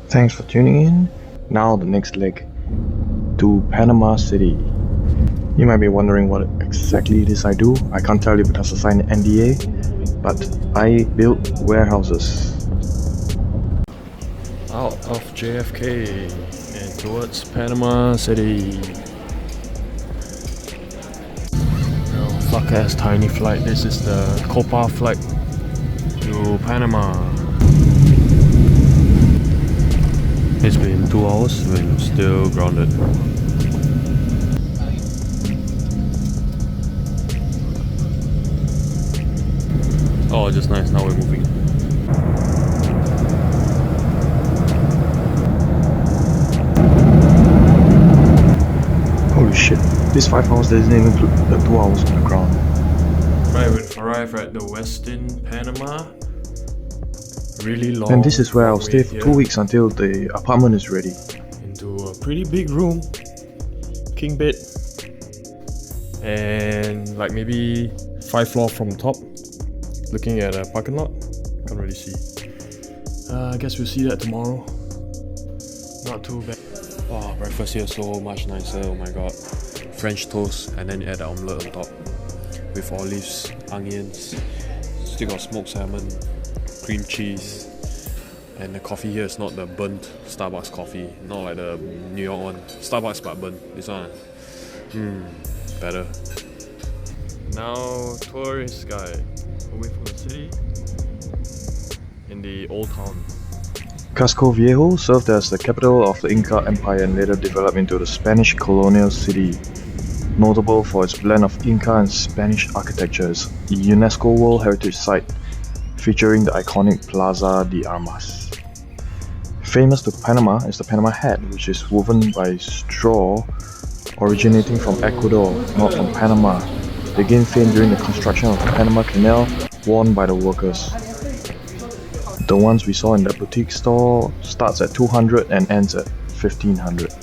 Thanks for tuning in. Now the next leg to Panama City. You might be wondering what exactly it is I do. I can't tell you because I signed an NDA, but I build warehouses. Out of JFK and towards Panama City. Fuck ass tiny flight. This is the Copa flight to Panama. It's been 2 hours and we're still grounded. Oh, just nice. Now we're moving. Holy shit, this 5 hours doesn't even include the 2 hours on the ground. Right, we arrived at the Westin Panama. Really long. And this is where I'll stay for here. 2 weeks until the apartment is ready. Into a pretty big room, king bed, and like maybe 5 floors from top, looking at a parking lot. Can't really see. I guess we'll see that tomorrow. Not too bad. Wow, breakfast here so much nicer. Oh my god. French toast and then you add the omelette on top with olives, onions, still got smoked salmon, cream cheese, and the coffee here is not the burnt Starbucks coffee, not like the New York one. Starbucks but burnt. This one, better. Now tourist guide away from the city in the old town. Casco Viejo served as the capital of the Inca Empire and later developed into the Spanish colonial city. Notable for its blend of Inca and Spanish architecture, it's a UNESCO World Heritage Site featuring the iconic Plaza de Armas. Famous to Panama is the Panama hat, which is woven by straw originating from Ecuador, not from Panama. They gained fame during the construction of the Panama Canal, worn by the workers. The ones we saw in that boutique store starts at $200 and ends at $1,500.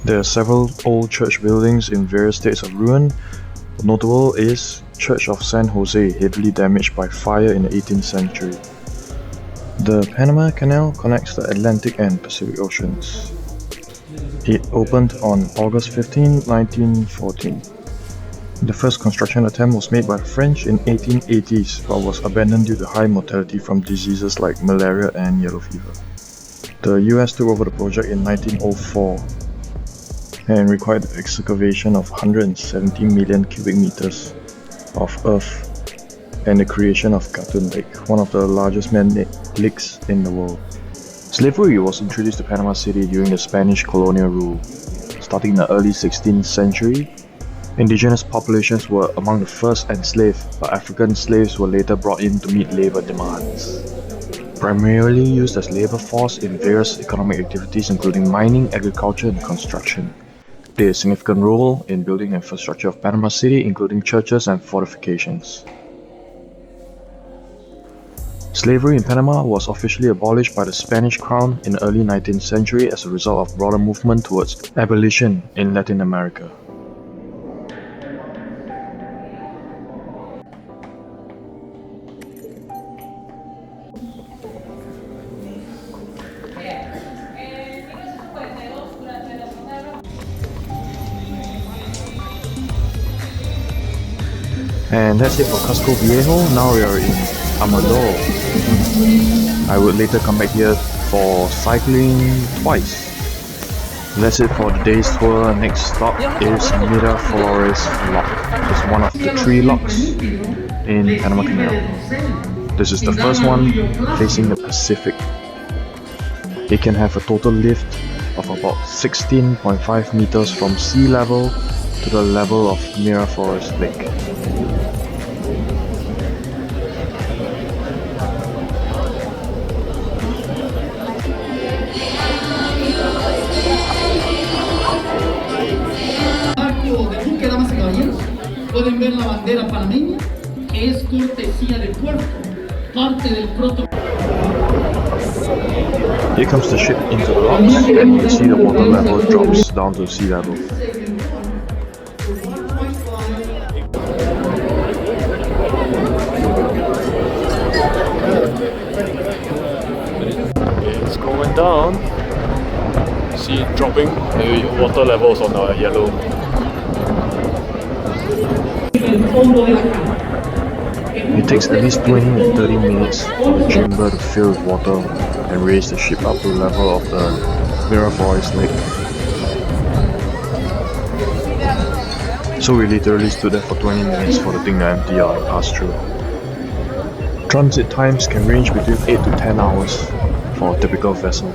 There are several old church buildings in various states of ruin. Notable is Church of San Jose, heavily damaged by fire in the 18th century. The Panama Canal connects the Atlantic and Pacific Oceans. It opened on August 15, 1914. The first construction attempt was made by the French in 1880s but was abandoned due to high mortality from diseases like malaria and yellow fever. The US took over the project in 1904 and required the excavation of 170 million cubic meters of earth and the creation of Cartoon Lake, one of the largest man-made lakes in the world. Slavery was introduced to Panama City during the Spanish colonial rule. Starting in the early 16th century, indigenous populations were among the first enslaved, but African slaves were later brought in to meet labor demands. Primarily used as labor force in various economic activities including mining, agriculture, and construction. Played a significant role in building the infrastructure of Panama City, including churches and fortifications. Slavery in Panama was officially abolished by the Spanish crown in the early 19th century as a result of broader movement towards abolition in Latin America. And that's it for Casco Viejo. Now we are in Amador. I would later come back here for cycling twice. That's it for the day's tour. Next stop is Miraflores Lock. It's one of the 3 locks in Panama Canal. This is the first one facing the Pacific. It can have a total lift of about 16.5 meters from sea level to the level of Miraflores Lake. Pueden ver la bandera panameña, que es cortesía del puerto, parte del protocolo. Here comes the ship into the rocks, and you can see the water level drops down to sea level. It's going went down, see it dropping, the water levels on the yellow. It takes at least 20 to 30 minutes for the chamber to fill with water and raise the ship up to the level of the Miraflores Lake. So we literally stood there for 20 minutes for the thing to empty out and pass through. Transit times can range between 8 to 10 hours for a typical vessel.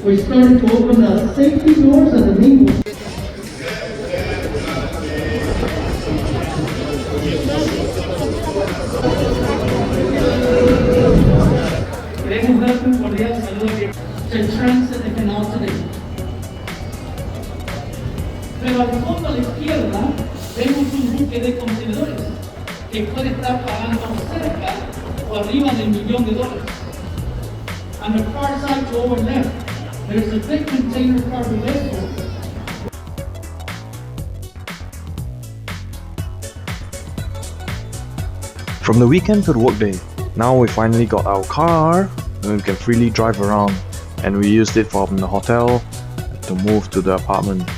We started to open the safety doors and the main doors. Queremos darte un cordial saludo del Transit de Canal today. Pero al fondo a la izquierda vemos un buque de contenedores que puede estar pagando cerca o arriba del $1,000,000. On the far side to over left, there's a big container cargo vessel. From the weekend to the workday, now we finally got our car and we can freely drive around, and we used it from the hotel to move to the apartment.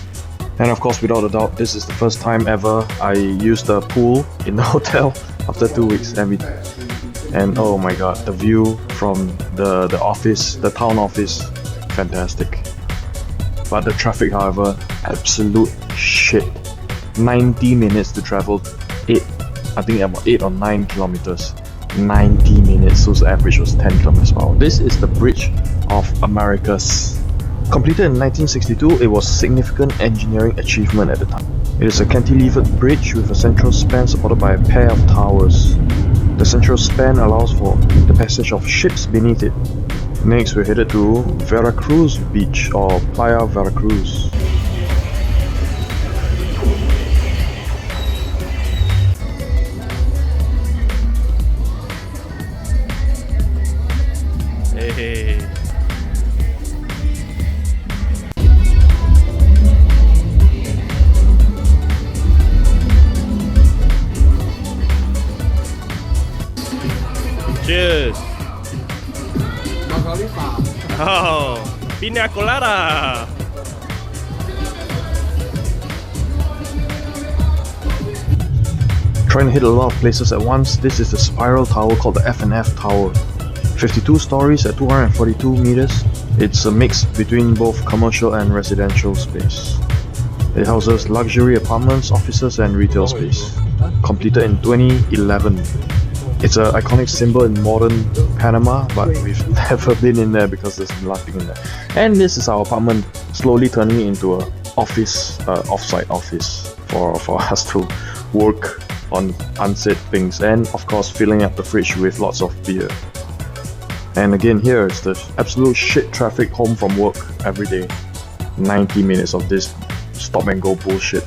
And of course, without a doubt, this is the first time ever I used the pool in the hotel after 2 weeks. And oh my god, the view from the office, the town office, fantastic. But the traffic, however, absolute shit. 90 minutes to travel I think about 8 or 9 kilometers. 90 minutes, so the average was 10 kilometers per hour. This is the Bridge of Americas. Completed in 1962, it was a significant engineering achievement at the time. It is a cantilevered bridge with a central span supported by a pair of towers. The central span allows for the passage of ships beneath it. Next, we're headed to Veracruz Beach, or Playa Veracruz. Hey. Cheers. Oh, pina colada. Trying to hit a lot of places at once, this is the spiral tower called the F&F Tower. 52 stories at 242 meters. It's a mix between both commercial and residential space. It houses luxury apartments, offices and retail space. Completed in 2011. It's an iconic symbol in modern Panama, but we've never been in there because there's nothing in there. And this is our apartment, slowly turning into an office, off-site office for us to work on unsaid things, and of course filling up the fridge with lots of beer. And again, here is the absolute shit traffic home from work every day. 90 minutes of this stop and go bullshit.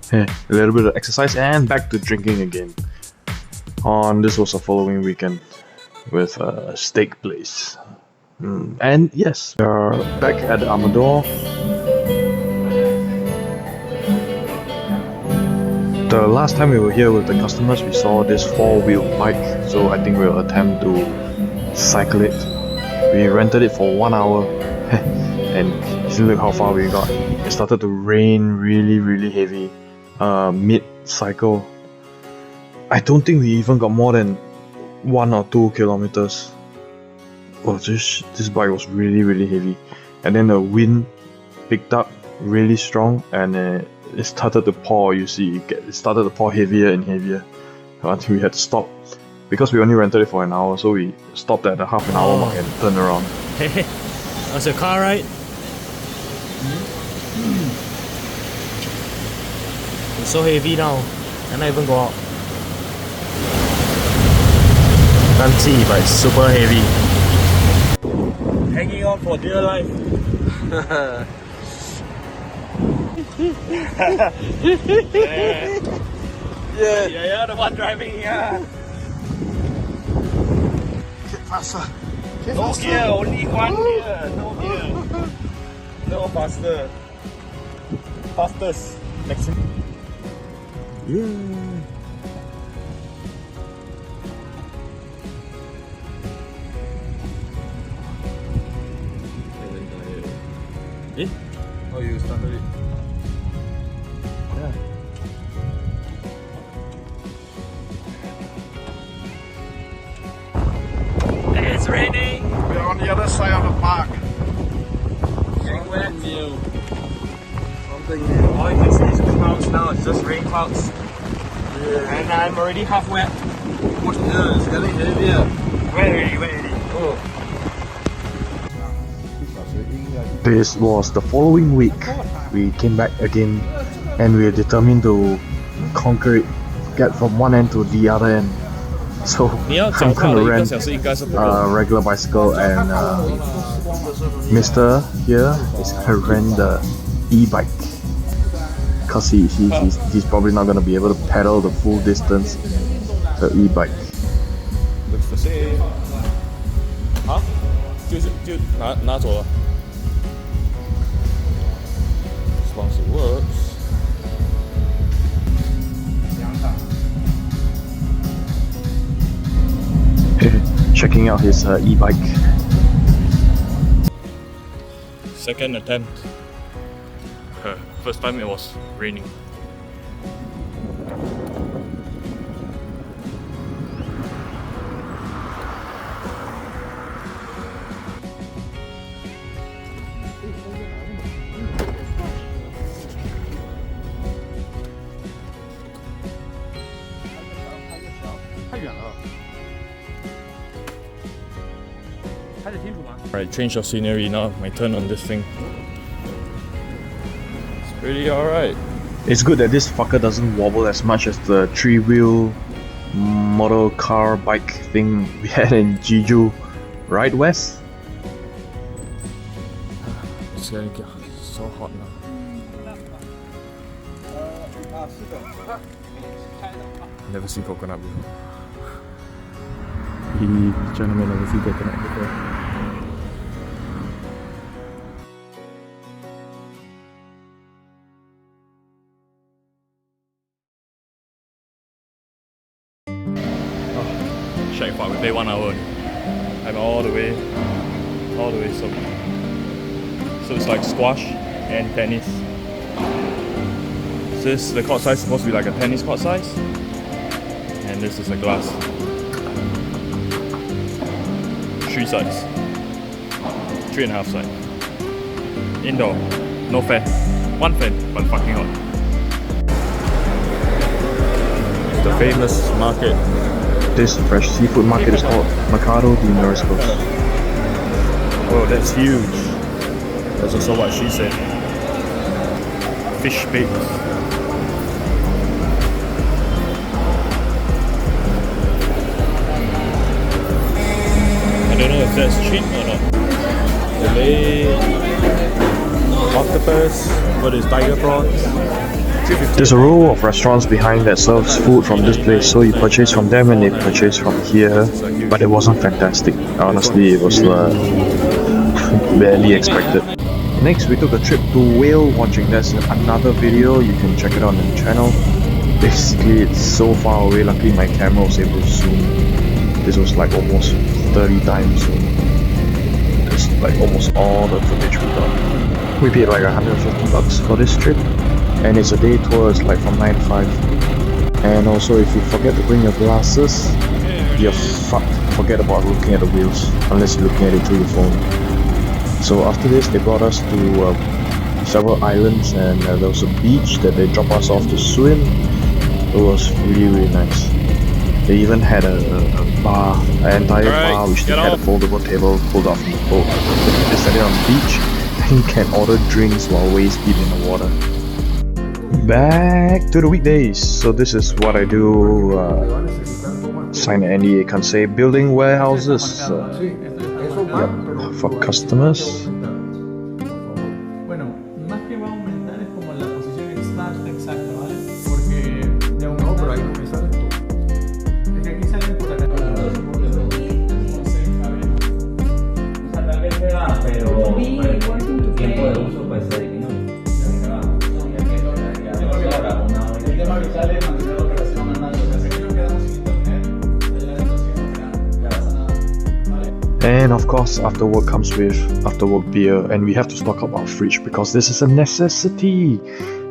Hey, a little bit of exercise and back to drinking again. This was a following weekend with a steak place. And yes, we are back at the Amador. The last time we were here with the customers, we saw this 4-wheel bike, so I think we'll attempt to cycle it. We rented it for 1 hour and look how far we got. It started to rain really heavy mid-cycle. I don't think we even got more than 1 or 2 kilometers. Oh, this bike was really heavy, and then the wind picked up really strong, and it started to pour. You see, it started to pour heavier and heavier until we had to stop because we only rented it for an hour. So we stopped at the half an hour mark and turned around. Hey, how's your car ride? It's so heavy now, cannot even go out. Can't see, but it's super heavy. Hanging on for dear life. Yeah, you're the one driving here. Get faster. No gear, only one gear. No gear. No, faster. Fastest. Next. Yeah. Eh? Oh, you started it. Yeah. It's raining! We're on the other side of the park. Getting wet. New. Something new. All you can see is clouds now, it's just rain clouds. Yeah. And I'm already half wet. Yeah, it's getting heavier. Wet already. Oh. This was the following week. We came back again and we are determined to conquer it, get from one end to the other end. So I'm gonna rent a regular bicycle and Mr. here is gonna rent the e-bike because he's probably not gonna be able to pedal the full distance the e-bike. Looks the same. Huh? 就拿走了。As long as it works. Checking out his e-bike. Second attempt. First time it was raining. Alright, change of scenery now. My turn on this thing. It's pretty alright. It's good that this fucker doesn't wobble as much as the 3-wheel motor car bike thing we had in Jeju, right Wes? It's getting so hot now. Never seen coconut before. Gentlemen never seen coconut before. Shag Park, we pay 1 hour. I'm all the way so it's like squash and tennis. So the court size is supposed to be like a tennis court size, and this is a glass. 3 sides, 3.5 sides. Indoor, no fan, 1 fan, but fucking hot. It's the famous market. This fresh seafood market is called Mercado de Mariscos. Oh, that's huge. That's also what she said. Fish bakes. I don't know if that's cheap or not. Fillet, octopus, what is tiger prawns? There's a row of restaurants behind that serves food from this place, so you purchase from them and they purchase from here, but it wasn't fantastic. Honestly, it was barely expected. Next, we took a trip to whale watching. That's another video, you can check it out on the channel. Basically, it's so far away, luckily my camera was able to zoom. This was like almost 30 times zoom. It's like almost all the footage we got. We paid like $150 for this trip. And it's a day tour, it's like from 9 to 5. And also if you forget to bring your glasses, you're fucked. Forget about looking at the wheels, unless you're looking at it through your phone. So after this, they brought us to several islands, and there was a beach that they dropped us off to swim. It was really nice. They even had a bar, an entire bar which they had a foldable table pulled off from the boat. They set it on the beach, and you can order drinks while waist deep in the water. Back to the weekdays. So this is what I do. Sign an NDA, can't say. Building warehouses for customers. Bueno, más que va a aumentar es como la posición exacta, ¿vale? Porque de un no, pero ahí no me sale todo. Es que aquí salen por acá. O sea, tal vez te da, pero tiempo de uso. course, after work comes with after work beer, and we have to stock up our fridge because this is a necessity.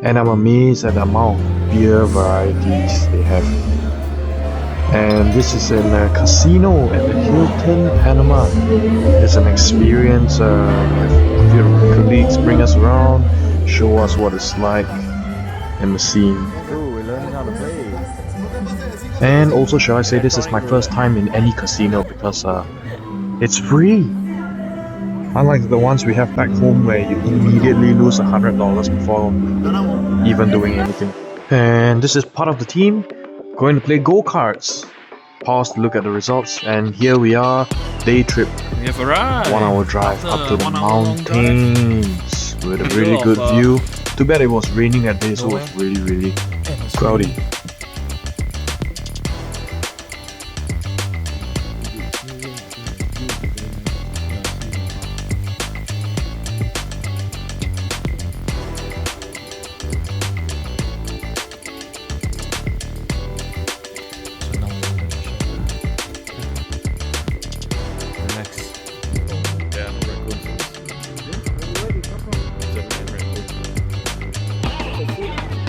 And I'm amazed at the amount of beer varieties they have. And this is in a casino at the Hilton, Panama. It's an experience. We have a few of my colleagues bring us around, show us what it's like in the scene. We're learning how to play. And also, shall I say, this is my first time in any casino because it's free. Unlike the ones we have back home where you immediately lose $100 before even doing anything. And this is part of the team going to play go-karts. Pause to look at the results, and here we are, day trip. We have arrived. 1 hour drive After up to the 1 hour long drive. mountains with a really good view. Too bad it was raining that day, so it was really cloudy.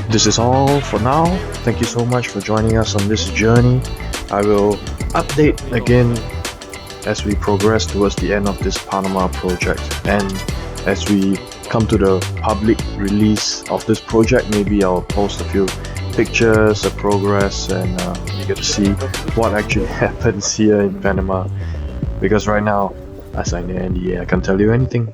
This is all for now. Thank you so much for joining us on this journey. I will update again as we progress towards the end of this Panama project, and as we come to the public release of this project, maybe I'll post a few pictures of progress, and you get to see what actually happens here in Panama, because right now, as I signed the NDA, I can't tell you anything.